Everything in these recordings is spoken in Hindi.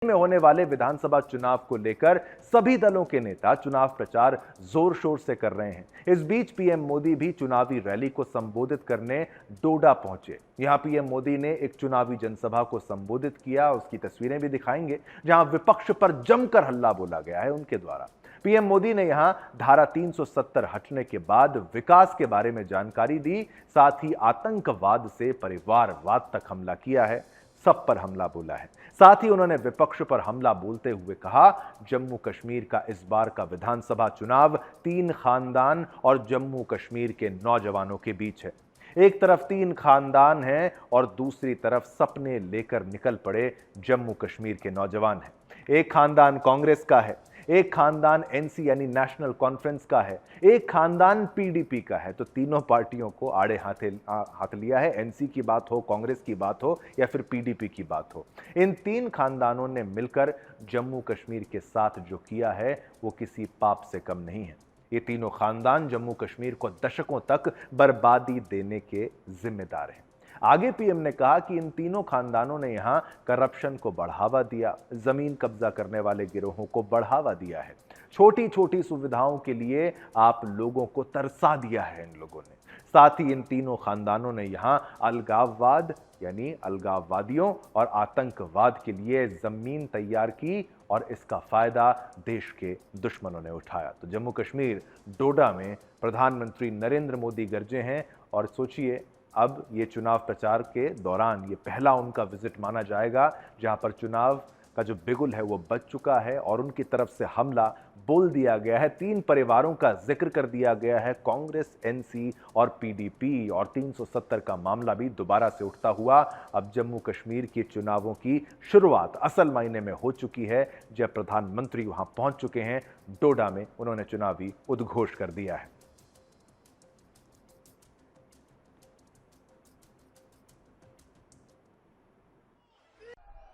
में होने वाले विधानसभा चुनाव को लेकर सभी दलों के नेता चुनाव प्रचार जोर शोर से कर रहे हैं। इस बीच पीएम मोदी भी चुनावी रैली को संबोधित करने डोडा पहुंचे। यहां पीएम मोदी ने एक चुनावी जनसभा को संबोधित किया, उसकी तस्वीरें भी दिखाएंगे, जहां विपक्ष पर जमकर हल्ला बोला गया है उनके द्वारा। पीएम मोदी ने यहां धारा 370 हटने के बाद विकास के बारे में जानकारी दी, साथ ही आतंकवाद से परिवारवाद तक हमला किया है, सब पर हमला बोला है। साथ ही उन्होंने विपक्ष पर हमला बोलते हुए कहा, जम्मू कश्मीर का इस बार का विधानसभा चुनाव 3 खानदान और जम्मू कश्मीर के नौजवानों के बीच है। एक तरफ 3 खानदान हैं और दूसरी तरफ सपने लेकर निकल पड़े जम्मू कश्मीर के नौजवान हैं। एक खानदान कांग्रेस का है, एक खानदान एनसी यानी नेशनल कॉन्फ्रेंस का है, एक खानदान पीडीपी का है। तो तीनों पार्टियों को आड़े हाथ लिया है। एनसी की बात हो, कांग्रेस की बात हो या फिर पीडीपी की बात हो, इन 3 खानदानों ने मिलकर जम्मू कश्मीर के साथ जो किया है वो किसी पाप से कम नहीं है। ये तीनों खानदान जम्मू कश्मीर को दशकों तक बर्बादी देने के जिम्मेदार हैं। आगे पीएम ने कहा कि इन तीनों खानदानों ने यहां करप्शन को बढ़ावा दिया, जमीन कब्जा करने वाले गिरोहों को बढ़ावा दिया है, छोटी छोटी सुविधाओं के लिए आप लोगों को तरसा दिया है इन लोगों ने। साथ ही इन तीनों खानदानों ने यहां अलगाववाद यानी अलगाववादियों और आतंकवाद के लिए जमीन तैयार की और इसका फायदा देश के दुश्मनों ने उठाया। तो जम्मू कश्मीर डोडा में प्रधानमंत्री नरेंद्र मोदी गरजे हैं और सोचिए, अब ये चुनाव प्रचार के दौरान ये पहला उनका विजिट माना जाएगा जहां पर चुनाव का जो बिगुल है वो बच चुका है और उनकी तरफ से हमला बोल दिया गया है। 3 परिवारों का जिक्र कर दिया गया है, कांग्रेस, एनसी और पीडीपी, और 370 का मामला भी दोबारा से उठता हुआ अब जम्मू कश्मीर के चुनावों की शुरुआत असल मायने में हो चुकी है। जब प्रधानमंत्री वहां पहुंच चुके हैं डोडा में, उन्होंने चुनावी उद्घोष कर दिया है।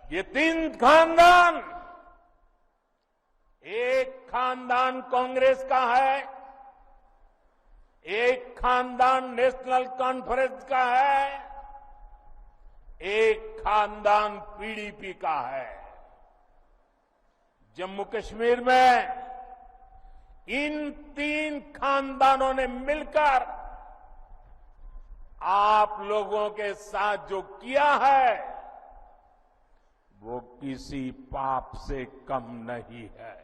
ये 3 खानदान, एक खानदान कांग्रेस का है, एक खानदान नेशनल कॉन्फ्रेंस का है, एक खानदान पीडीपी का है। जम्मू कश्मीर में इन 3 खानदानों ने मिलकर आप लोगों के साथ जो किया है वो किसी पाप से कम नहीं है।